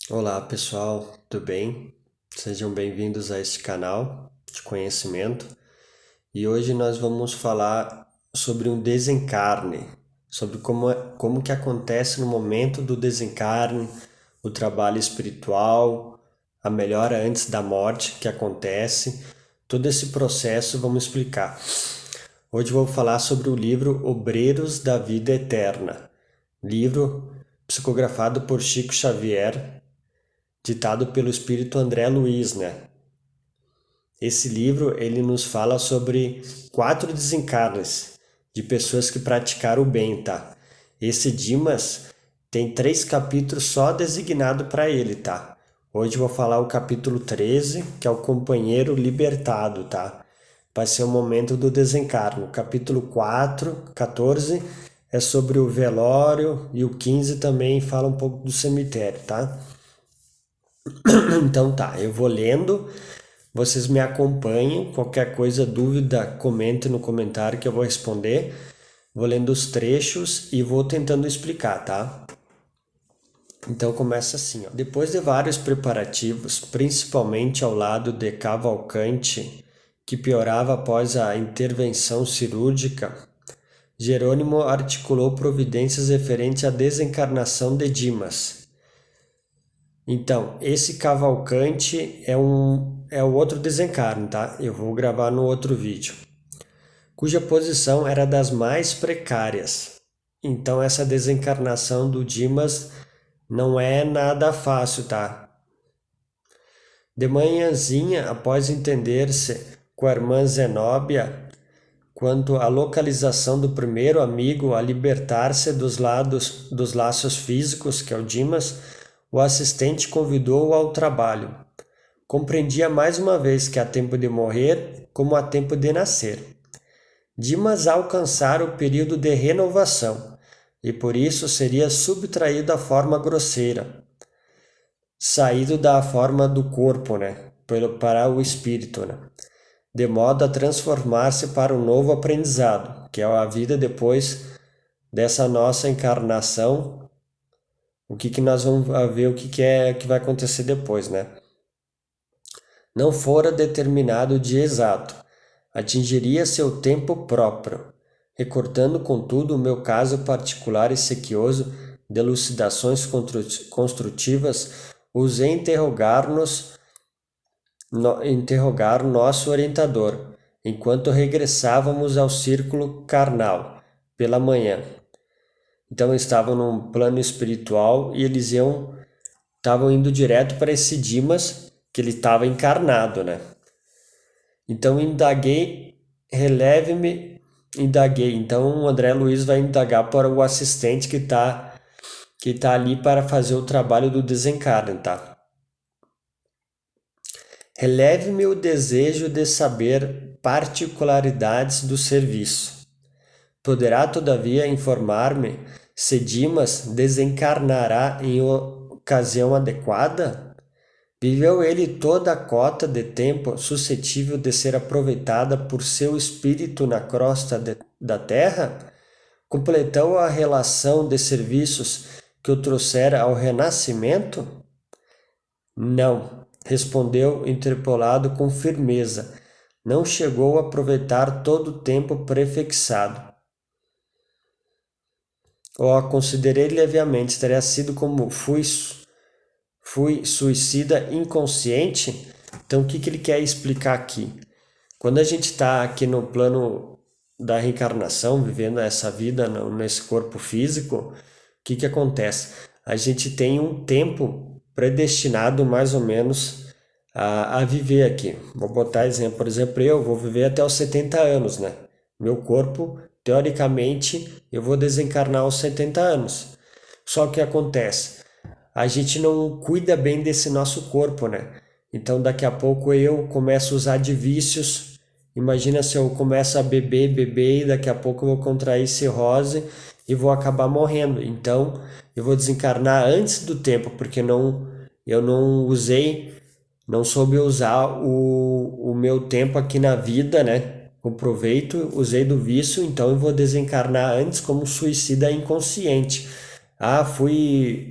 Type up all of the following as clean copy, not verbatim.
Olá pessoal, tudo bem? Sejam bem-vindos a este canal de conhecimento e hoje nós vamos falar sobre um desencarne, sobre como que acontece no momento do desencarne, o trabalho espiritual, a melhora antes da morte que acontece, todo esse processo vamos explicar. Hoje vou falar sobre o livro Obreiros da Vida Eterna, livro psicografado por Chico Xavier, ditado pelo espírito André Luiz, né? Esse livro ele nos fala sobre 4 desencarnes de pessoas que praticaram o bem, tá? Esse Dimas tem 3 capítulos só designado para ele, tá? Hoje eu vou falar o capítulo 13, que é o companheiro libertado, tá? Vai ser o momento do desencarno. O capítulo 4, 14 é sobre o velório e o 15 também fala um pouco do cemitério, tá? Então tá, eu vou lendo, vocês me acompanhem, qualquer coisa, dúvida, comente no comentário que eu vou responder. Vou lendo os trechos e vou tentando explicar, tá? Então começa assim, ó. Depois de vários preparativos, principalmente ao lado de Cavalcante, que piorava após a intervenção cirúrgica, Jerônimo articulou providências referentes à desencarnação de Dimas. Então, esse Cavalcante é o outro desencarne, tá? Eu vou gravar no outro vídeo. Cuja posição era das mais precárias. Então, essa desencarnação do Dimas não é nada fácil, tá? De manhãzinha, após entender-se com a irmã Zenóbia quanto à localização do primeiro amigo a libertar-se dos laços físicos, que é o Dimas, o assistente convidou-o ao trabalho. Compreendia mais uma vez que há tempo de morrer como há tempo de nascer. Dimas alcançara o período de renovação, e por isso seria subtraído à forma grosseira, saído da forma do corpo, né, para o espírito, né, de modo a transformar-se para um novo aprendizado, que é a vida depois dessa nossa encarnação. O que nós vamos ver, o que é que vai acontecer depois, né? Não fora determinado o dia exato, atingiria seu tempo próprio, recortando contudo o meu caso particular e sequioso de elucidações construtivas, usei interrogar nosso orientador, enquanto regressávamos ao círculo carnal, pela manhã. Então estavam num plano espiritual e eles estavam indo direto para esse Dimas, que ele estava encarnado, né? Então indaguei. Então o André Luiz vai indagar para o assistente que tá ali para fazer o trabalho do desencarne, tá? Releve-me o desejo de saber particularidades do serviço. Poderá, todavia, informar-me se Dimas desencarnará em ocasião adequada? Viveu ele toda a cota de tempo suscetível de ser aproveitada por seu espírito na crosta da terra? Completou a relação de serviços que o trouxera ao renascimento? Não, respondeu interpolado com firmeza. Não chegou a aproveitar todo o tempo prefixado. Ó, considerei levemente, teria sido como fui suicida inconsciente. Então, o que ele quer explicar aqui? Quando a gente está aqui no plano da reencarnação, vivendo essa vida nesse corpo físico, o que acontece? A gente tem um tempo predestinado, mais ou menos, a viver aqui. Vou botar exemplo. Por exemplo, eu vou viver até os 70 anos, né? Meu corpo, teoricamente, eu vou desencarnar aos 70 anos. Só que acontece? A gente não cuida bem desse nosso corpo, né? Então daqui a pouco eu começo a usar de vícios. Imagina se eu começo a beber e daqui a pouco eu vou contrair cirrose e vou acabar morrendo. Então eu vou desencarnar antes do tempo, porque eu não soube usar o meu tempo aqui na vida, né? Com proveito, usei do vício, então eu vou desencarnar antes como suicida inconsciente.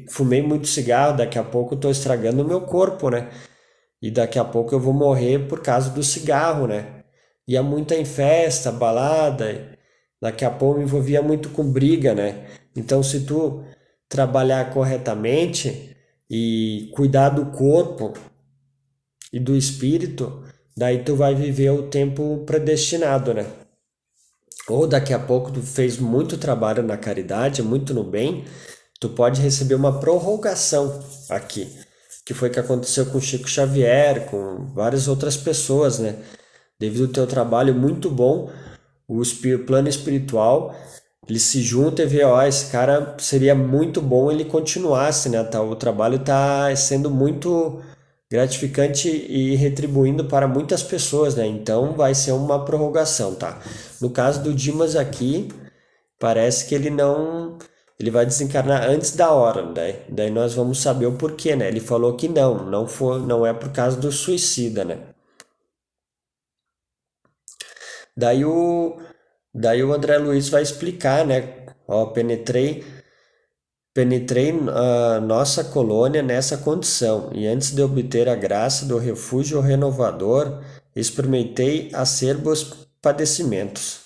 Fumei muito cigarro, daqui a pouco eu tô estragando o meu corpo, né? E daqui a pouco eu vou morrer por causa do cigarro, né? Ia muito em festa, balada, daqui a pouco me envolvia muito com briga, né? Então, se tu trabalhar corretamente e cuidar do corpo e do espírito, daí tu vai viver o tempo predestinado, né? Ou daqui a pouco tu fez muito trabalho na caridade, muito no bem, tu pode receber uma prorrogação aqui, que foi o que aconteceu com Chico Xavier, com várias outras pessoas, né? Devido ao teu trabalho muito bom, plano espiritual, ele se junta e vê, ó, esse cara seria muito bom ele continuasse, né? Tá, o trabalho está sendo muito gratificante e retribuindo para muitas pessoas, né? Então vai ser uma prorrogação, tá? No caso do Dimas aqui, parece que ele não, ele vai desencarnar antes da hora, né? Daí nós vamos saber o porquê, né? Ele falou que não é por causa do suicida, né? Daí o, daí o André Luiz vai explicar, né? Ó, penetrei a nossa colônia nessa condição, e antes de obter a graça do refúgio renovador, experimentei acerbos padecimentos.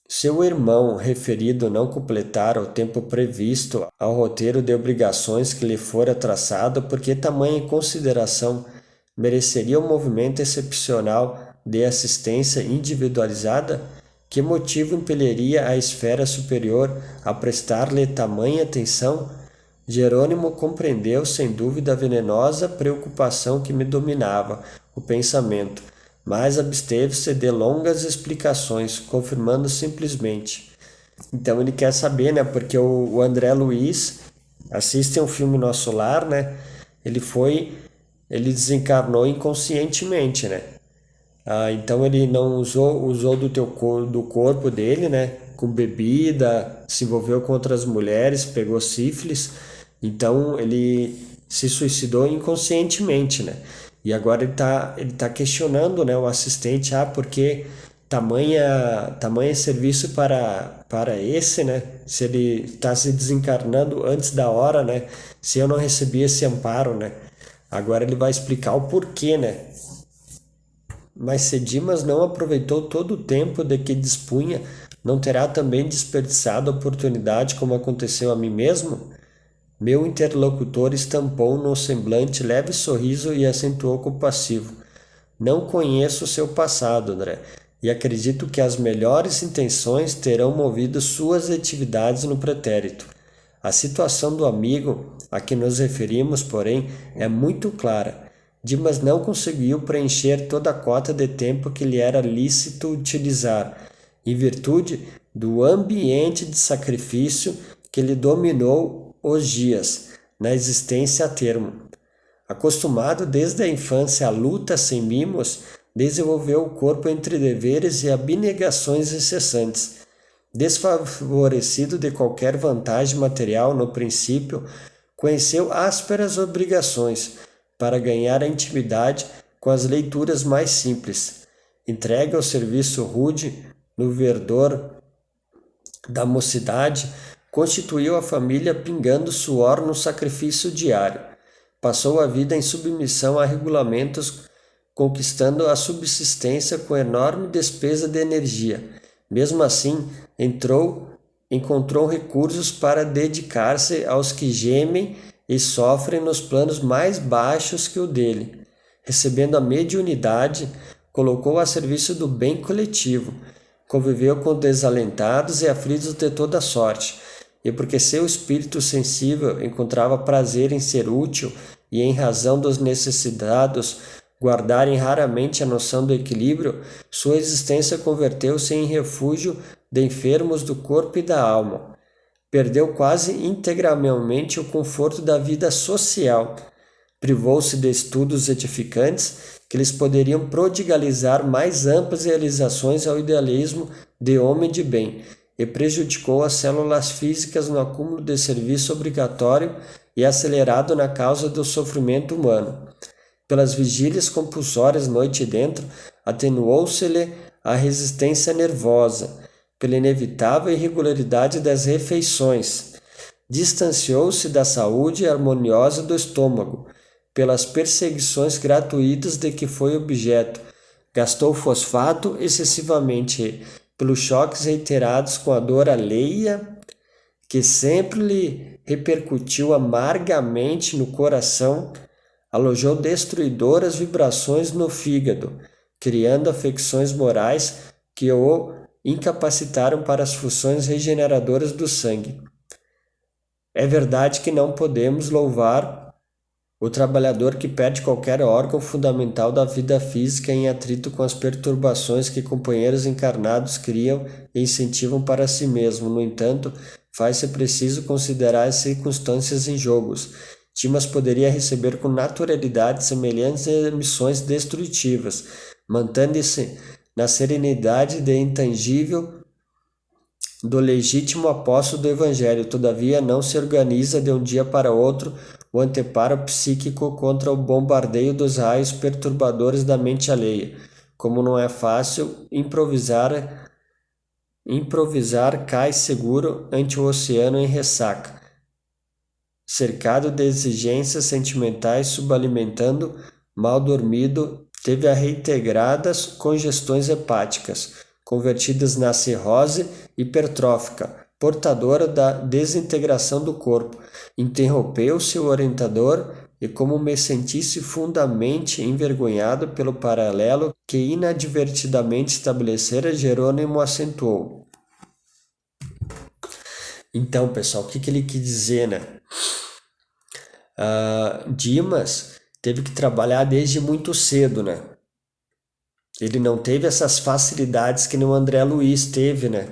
Seu irmão referido não completara o tempo previsto ao roteiro de obrigações que lhe fora traçado, porque tamanha consideração mereceria um movimento excepcional de assistência individualizada? Que motivo impeliria a esfera superior a prestar-lhe tamanha atenção? Jerônimo compreendeu sem dúvida a venenosa preocupação que me dominava o pensamento, mas absteve-se de longas explicações, confirmando simplesmente. Então ele quer saber, né? Porque o André Luiz assiste um filme Nosso Lar, né? Ele desencarnou inconscientemente, né? Então ele não usou do corpo dele, né? Com bebida, se envolveu com outras mulheres, pegou sífilis. Então ele se suicidou inconscientemente, né? E agora ele tá questionando, né, o assistente, porque tamanha serviço para esse, né? Se ele está se desencarnando antes da hora, né? Se eu não recebi esse amparo, né? Agora ele vai explicar o porquê, né? Mas se Dimas não aproveitou todo o tempo de que dispunha, não terá também desperdiçado a oportunidade como aconteceu a mim mesmo? Meu interlocutor estampou no semblante leve sorriso e acentuou compassivo. Não conheço seu passado, André, e acredito que as melhores intenções terão movido suas atividades no pretérito. A situação do amigo a que nos referimos, porém, é muito clara. Dimas não conseguiu preencher toda a cota de tempo que lhe era lícito utilizar, em virtude do ambiente de sacrifício que lhe dominou os dias, na existência a termo. Acostumado desde a infância à luta sem mimos, desenvolveu o corpo entre deveres e abnegações incessantes. Desfavorecido de qualquer vantagem material no princípio, conheceu ásperas obrigações para ganhar a intimidade com as leituras mais simples. Entregue ao serviço rude, no verdor da mocidade, constituiu a família pingando suor no sacrifício diário. Passou a vida em submissão a regulamentos, conquistando a subsistência com enorme despesa de energia. Mesmo assim, encontrou recursos para dedicar-se aos que gemem e sofrem nos planos mais baixos que o dele. Recebendo a mediunidade, colocou a serviço do bem coletivo. Conviveu com desalentados e aflitos de toda sorte, e porque seu espírito sensível encontrava prazer em ser útil e em razão dos necessitados guardarem raramente a noção do equilíbrio, sua existência converteu-se em refúgio de enfermos do corpo e da alma. Perdeu quase integralmente o conforto da vida social. Privou-se de estudos edificantes que lhes poderiam prodigalizar mais amplas realizações ao idealismo de homem de bem, e prejudicou as células físicas no acúmulo de serviço obrigatório e acelerado na causa do sofrimento humano. Pelas vigílias compulsórias noite dentro, atenuou-se-lhe a resistência nervosa, pela inevitável irregularidade das refeições. Distanciou-se da saúde harmoniosa do estômago, pelas perseguições gratuitas de que foi objeto. Gastou fosfato excessivamente, pelos choques reiterados com a dor alheia, que sempre lhe repercutiu amargamente no coração, alojou destruidoras vibrações no fígado, criando afecções morais que o incapacitaram para as funções regeneradoras do sangue. É verdade que não podemos louvar o trabalhador que perde qualquer órgão fundamental da vida física em atrito com as perturbações que companheiros encarnados criam e incentivam para si mesmo. No entanto, faz-se preciso considerar as circunstâncias em jogo. Timas poderia receber com naturalidade semelhantes emissões destrutivas, mantendo-se na serenidade de intangível do legítimo apóstolo do Evangelho. Todavia, não se organiza de um dia para outro o anteparo psíquico contra o bombardeio dos raios perturbadores da mente alheia. Como não é fácil, improvisar cai seguro ante o oceano em ressaca, cercado de exigências sentimentais, subalimentando, mal dormido, teve a reiteradas congestões hepáticas, convertidas na cirrose hipertrófica, portadora da desintegração do corpo. Interrompeu seu orientador e, como me sentisse fundamente envergonhado pelo paralelo que inadvertidamente estabelecera, Jerônimo acentuou. Então, pessoal, o que ele quis dizer, né? Dimas teve que trabalhar desde muito cedo, né? Ele não teve essas facilidades que o André Luiz teve, né?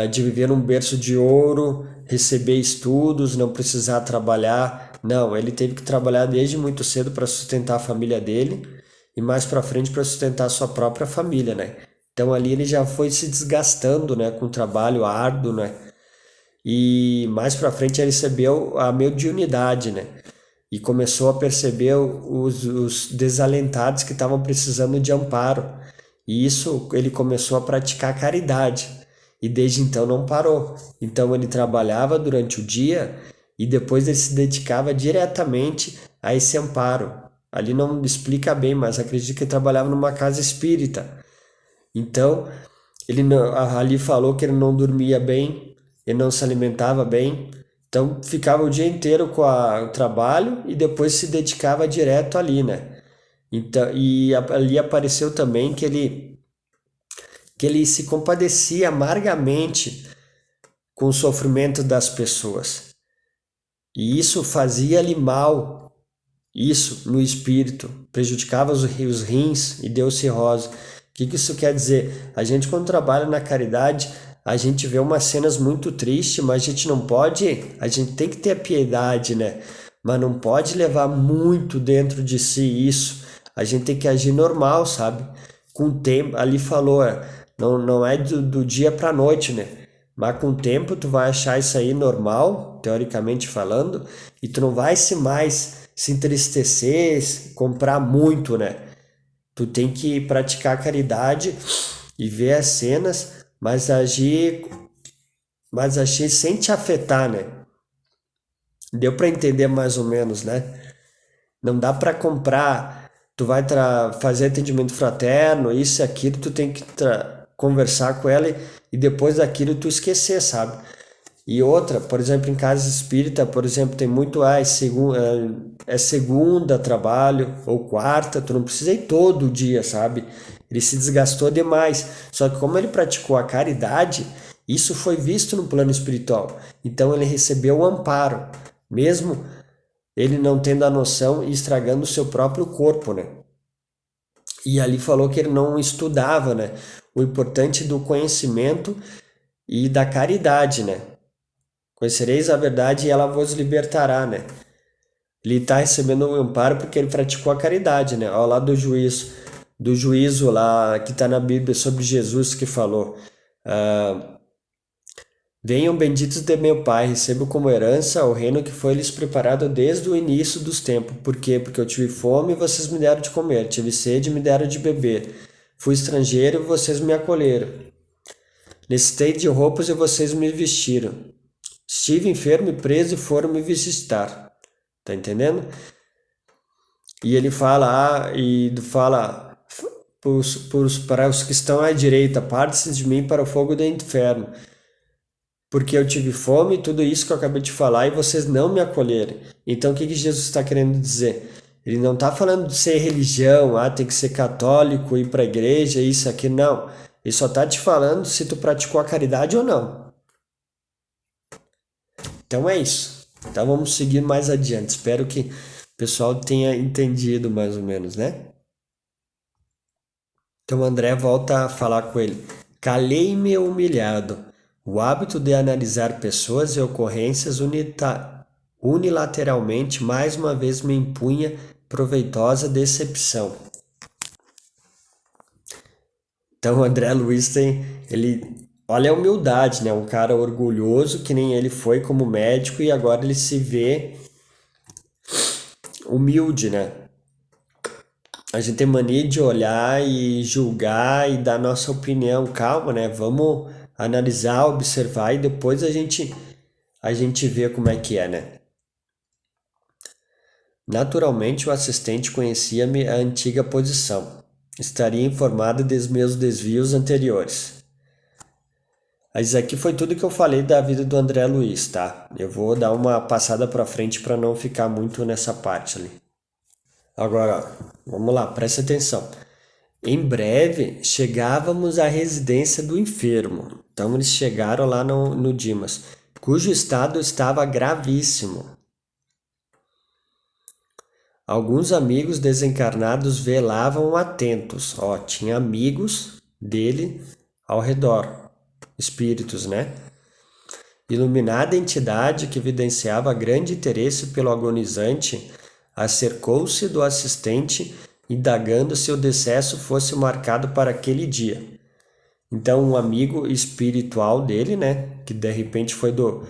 De viver num berço de ouro, receber estudos, não precisar trabalhar. Não, ele teve que trabalhar desde muito cedo para sustentar a família dele e mais para frente para sustentar a sua própria família, né? Então ali ele já foi se desgastando, né, com o trabalho árduo, né? E mais para frente ele recebeu a mediunidade, né? E começou a perceber os desalentados que estavam precisando de amparo. E isso ele começou a praticar caridade. E desde então não parou. Então ele trabalhava durante o dia e depois ele se dedicava diretamente a esse amparo. Ali não explica bem, mas acredito que ele trabalhava numa casa espírita. Então, ele não, ali falou que ele não dormia bem, ele não se alimentava bem. Então ficava o dia inteiro com o trabalho e depois se dedicava direto ali, né? Então, e ali apareceu também que ele se compadecia amargamente com o sofrimento das pessoas. E isso fazia-lhe mal, isso no espírito, prejudicava os rins e deu cirrose. O que isso quer dizer? A gente, quando trabalha na caridade, a gente vê umas cenas muito tristes, mas a gente não pode, a gente tem que ter piedade, né? Mas não pode levar muito dentro de si isso. A gente tem que agir normal, sabe? Com o tempo, ali falou, não é do dia para noite, né? Mas com o tempo tu vai achar isso aí normal, teoricamente falando, e tu não vai mais se entristecer, comprar muito, né? Tu tem que praticar a caridade e ver as cenas, mas agir sem te afetar, né? Deu para entender mais ou menos, né? Não dá para comprar, tu vai fazer atendimento fraterno, isso e aquilo, tu tem que conversar com ela e depois daquilo tu esquecer, sabe? E outra, por exemplo, em casa espírita, por exemplo, tem muito, é segunda trabalho, ou quarta, tu não precisa ir todo dia, sabe? Ele se desgastou demais. Só que como ele praticou a caridade, isso foi visto no plano espiritual. Então ele recebeu o amparo, mesmo ele não tendo a noção e estragando o seu próprio corpo, né? E ali falou que ele não estudava, né? O importante do conhecimento e da caridade, né? Conhecereis a verdade e ela vos libertará, né? Ele está recebendo o amparo porque ele praticou a caridade, né? Ao lado do juízo lá que está na Bíblia sobre Jesus que falou: venham benditos de meu Pai, recebam como herança o reino que foi lhes preparado desde o início dos tempos. Por quê? Porque eu tive fome e vocês me deram de comer, tive sede e me deram de beber, fui estrangeiro e vocês me acolheram, necessitei de roupas e vocês me vestiram, Estive enfermo e preso e foram me visitar. Tá entendendo? E ele fala, para os que estão à direita, parte-se de mim para o fogo do inferno, porque eu tive fome, tudo isso que eu acabei de falar, e vocês não me acolheram. Então, o que Jesus está querendo dizer? Ele não está falando de ser religião, tem que ser católico, ir para a igreja, isso aqui, não. Ele só está te falando se tu praticou a caridade ou não. Então é isso. Então vamos seguir mais adiante. Espero que o pessoal tenha entendido mais ou menos, né? Então André volta a falar com ele. Calei-me humilhado. O hábito de analisar pessoas e ocorrências unilateralmente mais uma vez me impunha proveitosa decepção. Então o André Luiz olha a humildade, né? Um cara orgulhoso que nem ele foi como médico e agora ele se vê humilde, né? A gente tem mania de olhar e julgar e dar nossa opinião. Calma, né? Vamos analisar, observar e depois a gente vê como é que é, né? Naturalmente, o assistente conhecia a antiga posição. Estaria informado dos meus desvios anteriores. Mas aqui foi tudo que eu falei da vida do André Luiz, tá? Eu vou dar uma passada para frente para não ficar muito nessa parte ali. Agora, vamos lá, presta atenção. Em breve chegávamos à residência do enfermo. Então eles chegaram lá no Dimas, cujo estado estava gravíssimo. Alguns amigos desencarnados velavam atentos. Tinha amigos dele ao redor, espíritos, né? Iluminada entidade que evidenciava grande interesse pelo agonizante, acercou-se do assistente, indagando se o decesso fosse marcado para aquele dia. Então, um amigo espiritual dele, né, que de repente foi do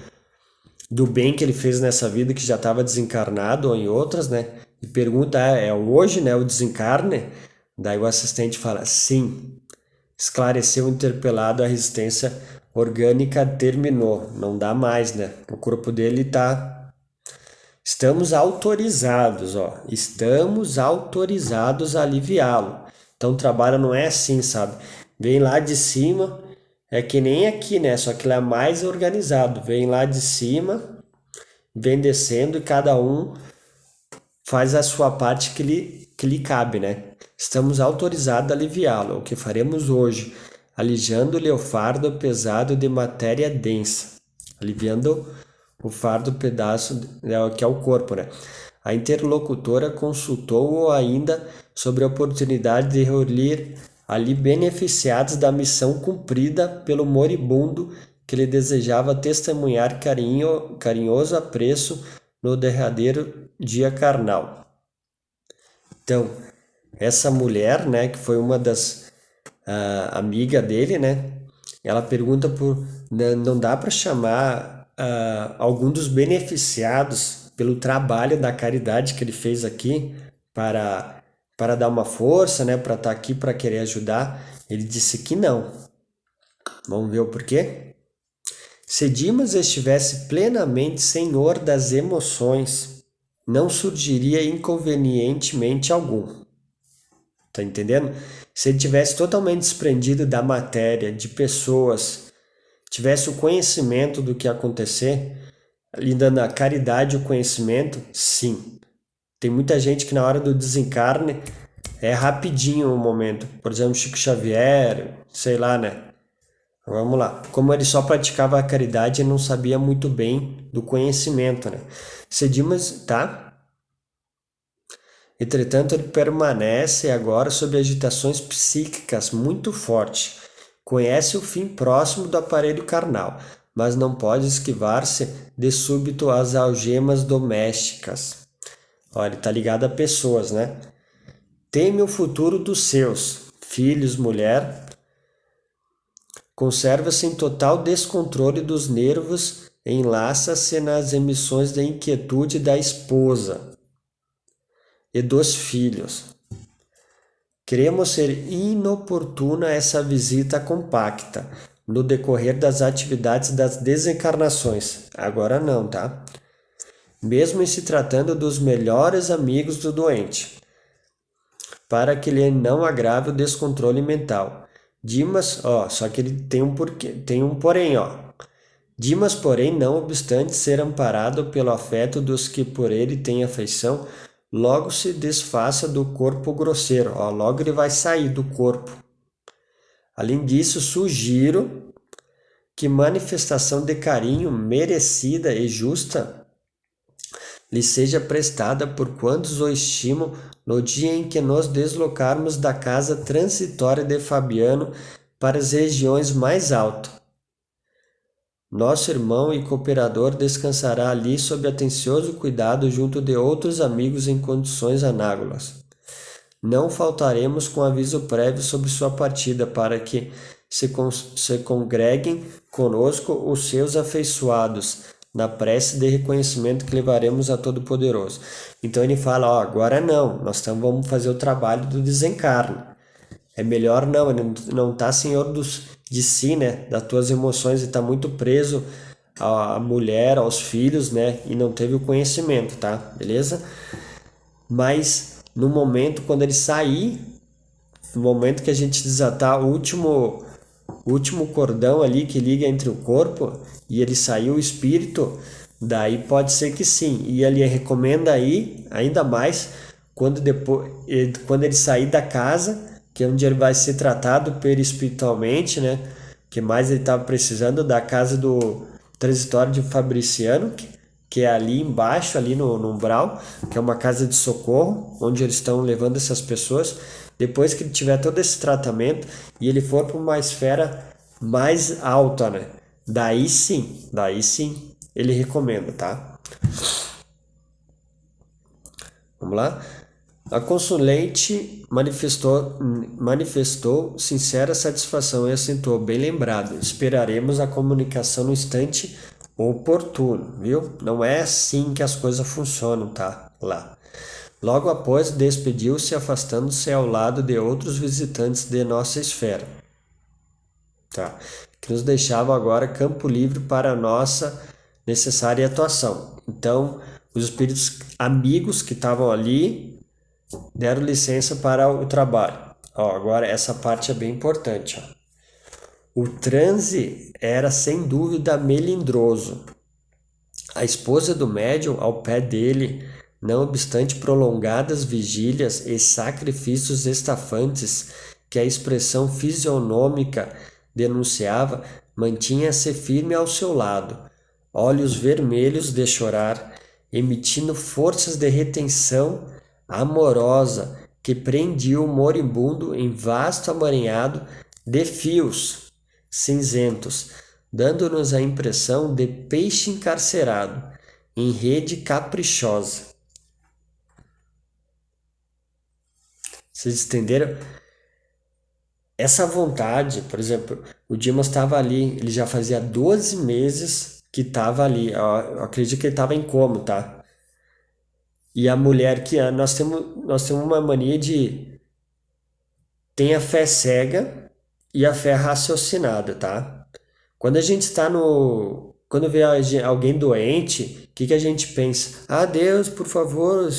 bem que ele fez nessa vida, que já estava desencarnado ou em outras, né, e pergunta, é hoje, né, o desencarne? Daí o assistente fala, sim. Esclareceu o interpelado, a resistência orgânica terminou, não dá mais, né, o corpo dele tá... Estamos autorizados, estamos autorizados a aliviá-lo. Então o trabalho não é assim, sabe? Vem lá de cima, é que nem aqui, né? Só que lá é mais organizado. Vem lá de cima, vem descendo e cada um faz a sua parte que lhe cabe, né? Estamos autorizados a aliviá-lo, o que faremos hoje, aliviando-lhe o fardo pesado de matéria densa, aliviando o fardo pedaço que é o corpo, né? A interlocutora consultou-o ainda sobre a oportunidade de reunir ali beneficiados da missão cumprida pelo moribundo que lhe desejava testemunhar carinhoso apreço no derradeiro dia carnal. Então, essa mulher, né, que foi uma das amigas dele, né, ela pergunta não dá para chamar algum dos beneficiados pelo trabalho da caridade que ele fez aqui para dar uma força, né, para estar aqui para querer ajudar. Ele disse que não. Vamos ver o porquê? Se Dimas estivesse plenamente senhor das emoções, não surgiria inconvenientemente algum. Tá entendendo? Se ele tivesse totalmente desprendido da matéria, de pessoas, tivesse o conhecimento do que ia acontecer, lhe dando a caridade e o conhecimento, sim. Tem muita gente que na hora do desencarne é rapidinho o momento. Por exemplo, Chico Xavier, sei lá, né? Vamos lá. Como ele só praticava a caridade, ele não sabia muito bem do conhecimento, né? Se Dimas, tá? Entretanto, ele permanece agora sob agitações psíquicas muito fortes. Conhece o fim próximo do aparelho carnal, mas não pode esquivar-se de súbito às algemas domésticas. Olha, ele está ligado a pessoas, né? Teme o futuro dos seus, filhos, mulher. Conserva-se em total descontrole dos nervos, enlaça-se nas emissões da inquietude da esposa e dos filhos. Queremos ser inoportuna essa visita compacta, no decorrer das atividades das desencarnações. Agora não, tá? Mesmo em se tratando dos melhores amigos do doente, para que ele não agrave o descontrole mental. Dimas, só que ele tem um porém, Dimas, porém, não obstante ser amparado pelo afeto dos que por ele têm afeição, logo se desfaça do corpo grosseiro, logo ele vai sair do corpo. Além disso, sugiro que manifestação de carinho merecida e justa lhe seja prestada por quantos o estimam no dia em que nos deslocarmos da casa transitória de Fabiano para as regiões mais altas. Nosso irmão e cooperador descansará ali sob atencioso cuidado junto de outros amigos em condições análogas. Não faltaremos com aviso prévio sobre sua partida para que se congreguem conosco os seus afeiçoados na prece de reconhecimento que levaremos a Todo-Poderoso. Então ele fala, agora não, nós vamos fazer o trabalho do desencarne. É melhor não, ele não está senhor de si, né, das tuas emoções, ele está muito preso à mulher, aos filhos, né, e não teve o conhecimento, tá? Beleza? Mas no momento, quando ele sair, no momento que a gente desatar o último cordão ali que liga entre o corpo e ele sair o espírito, daí pode ser que sim. E ele recomenda aí, ainda mais, quando ele sair da casa, que é onde ele vai ser tratado perispiritualmente, né? Que mais ele estava precisando, da casa do transitório de Fabriciano, que é ali embaixo, ali no umbral, que é uma casa de socorro, onde eles estão levando essas pessoas. Depois que ele tiver todo esse tratamento e ele for para uma esfera mais alta, né? Daí sim, ele recomenda, tá? Vamos lá? A consulente manifestou sincera satisfação e assentou, bem lembrado, esperaremos a comunicação no instante oportuno, viu? Não é assim que as coisas funcionam, tá? Lá. Logo após, despediu-se, afastando-se ao lado de outros visitantes de nossa esfera, tá? Que nos deixava agora campo livre para a nossa necessária atuação. Então, os espíritos amigos que estavam ali deram licença para o trabalho. Agora essa parte é bem importante. O transe era sem dúvida melindroso. A esposa do médium, ao pé dele, não obstante prolongadas vigílias e sacrifícios estafantes que a expressão fisionômica denunciava, mantinha-se firme ao seu lado, olhos vermelhos de chorar, emitindo forças de retenção amorosa que prendia o moribundo em vasto amaranhado de fios cinzentos, dando-nos a impressão de peixe encarcerado em rede caprichosa. Vocês entenderam? Essa vontade, por exemplo, o Dimas estava ali, ele já fazia 12 meses que estava ali, eu acredito que ele estava em coma, tá? E a mulher nós temos uma mania de tem a fé cega e a fé raciocinada, tá? Quando a gente está quando vê alguém doente, o que a gente pensa? Deus, por favor,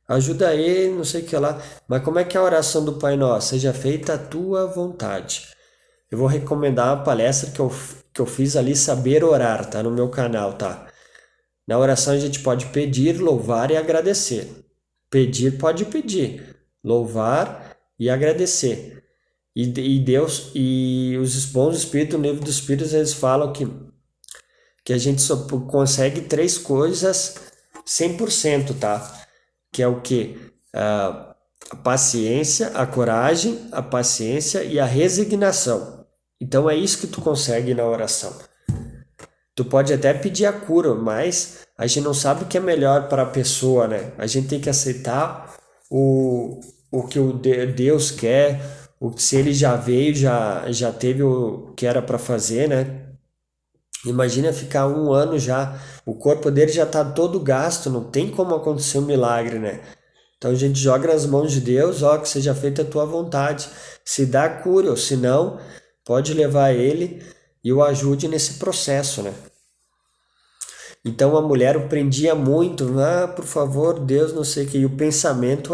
ajuda ele, não sei o que lá. Mas como é que é a oração do Pai Nosso? Seja feita a tua vontade. Eu vou recomendar uma palestra que eu fiz ali, Saber Orar, tá? No meu canal, tá? Na oração a gente pode pedir, louvar e agradecer. Pedir pode pedir, louvar e agradecer. E Deus e os bons espíritos, no livro dos espíritos, eles falam que a gente só consegue 3 coisas 100%, tá? Que é o quê? A paciência, a coragem, a paciência e a resignação. Então é isso que tu consegue na oração. Tu pode até pedir a cura, mas a gente não sabe o que é melhor para a pessoa, né? A gente tem que aceitar o que Deus quer, se ele já veio, já teve o que era para fazer, né? Imagina ficar 1 ano já, o corpo dele já está todo gasto, não tem como acontecer um milagre, né? Então a gente joga nas mãos de Deus, que seja feita a tua vontade. Se dá cura, ou se não, pode levar ele e o ajude nesse processo, né? Então a mulher o prendia muito, por favor, Deus, não sei o que. E o pensamento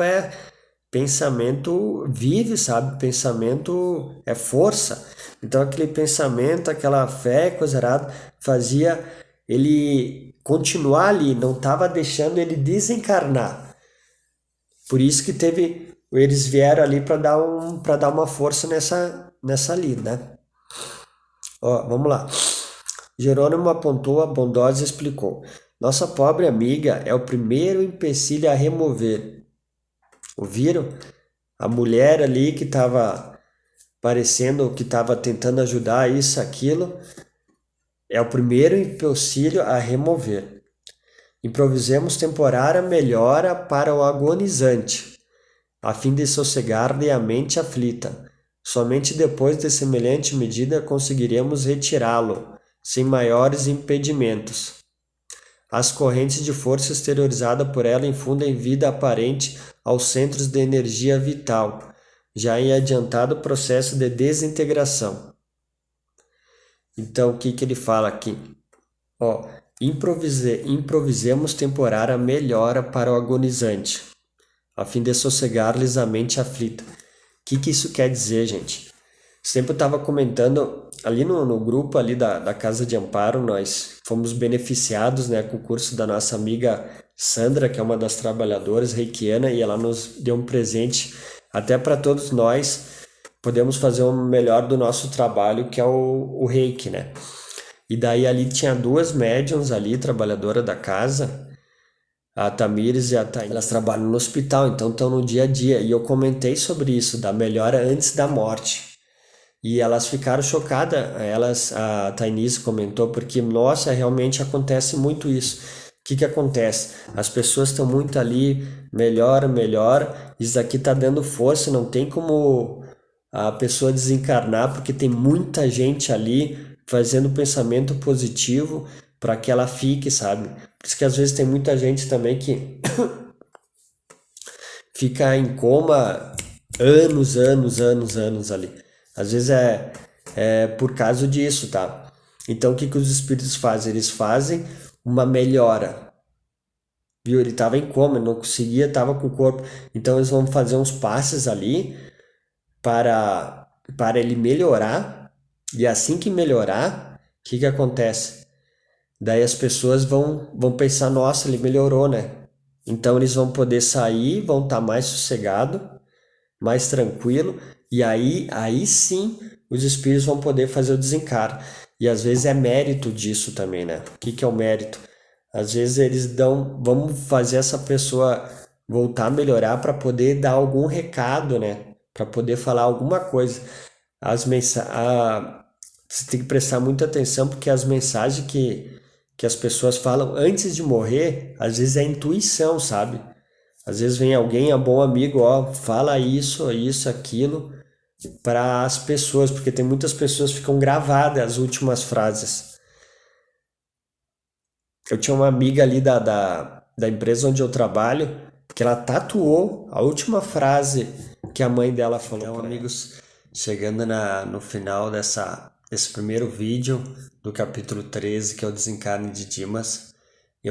vive, sabe? Pensamento é força. Então aquele pensamento, aquela fé, coisa errada, fazia ele continuar ali, não estava deixando ele desencarnar. Por isso que eles vieram ali para dar uma força nessa ali, né? Ó, vamos lá. Jerônimo apontou a bondosa e explicou: Nossa pobre amiga é o primeiro empecilho a remover. Ouviram? A mulher ali que estava parecendo que estava tentando ajudar isso, aquilo, é o primeiro empecilho a remover. Improvisemos temporária melhora para o agonizante, a fim de sossegar-lhe a mente aflita. Somente depois de semelhante medida conseguiremos retirá-lo, sem maiores impedimentos. As correntes de força exteriorizada por ela infundem vida aparente aos centros de energia vital, já em adiantado processo de desintegração. Então, o que ele fala aqui? Ó, improvisemos temporária melhora para o agonizante, a fim de sossegar-lhes a mente aflita. O que isso quer dizer, gente? Sempre estava comentando ali no grupo ali da Casa de Amparo, nós fomos beneficiados, né, com o curso da nossa amiga Sandra, que é uma das trabalhadoras reikiana, e ela nos deu um presente até para todos nós podemos fazer o melhor do nosso trabalho, que é o reiki, né? E daí ali tinha duas médiums ali, trabalhadora da casa, a Tamires e a Thaís. Elas trabalham no hospital, então estão no dia a dia. E eu comentei sobre isso, da melhora antes da morte. E elas ficaram chocadas, a Tainise comentou, porque, nossa, realmente acontece muito isso. O que acontece? As pessoas estão muito ali, melhora, melhora, isso aqui está dando força, não tem como a pessoa desencarnar, porque tem muita gente ali fazendo pensamento positivo para que ela fique, sabe? Por isso que às vezes tem muita gente também que fica em coma anos ali. Às vezes é por causa disso, tá? Então o que os espíritos fazem? Eles fazem uma melhora. Viu? Ele estava em coma, não conseguia, estava com o corpo. Então eles vão fazer uns passes ali para ele melhorar. E assim que melhorar, o que acontece? Daí as pessoas vão pensar, nossa, ele melhorou, né? Então eles vão poder sair, vão estar mais sossegado, mais tranquilo, e aí sim os espíritos vão poder fazer o desencarne. E às vezes é mérito disso também, né? O que é o mérito? Às vezes eles vamos fazer essa pessoa voltar a melhorar para poder dar algum recado, né? Para poder falar alguma coisa. Você tem que prestar muita atenção porque as mensagens que as pessoas falam antes de morrer, às vezes é intuição, sabe? Às vezes vem alguém, é bom amigo, ó, fala isso, aquilo, para as pessoas, porque tem muitas pessoas que ficam gravadas as últimas frases. Eu tinha uma amiga ali da empresa onde eu trabalho, que ela tatuou a última frase que a mãe dela falou. Então, amigos, chegando no final desse primeiro vídeo do capítulo 13, que é o desencarne de Dimas,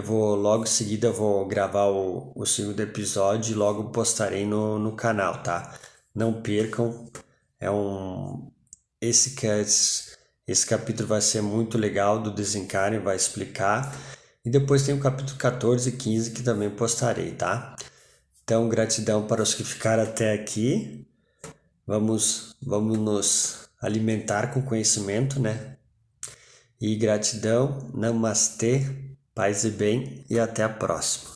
logo em seguida eu vou gravar o segundo episódio e logo postarei no canal, tá? Não percam, esse capítulo vai ser muito legal do desencarne, vai explicar. E depois tem o capítulo 14 e 15 que também postarei, tá? Então, gratidão para os que ficaram até aqui. Vamos nos alimentar com conhecimento, né? E gratidão, namastê, paz e bem, e até a próxima.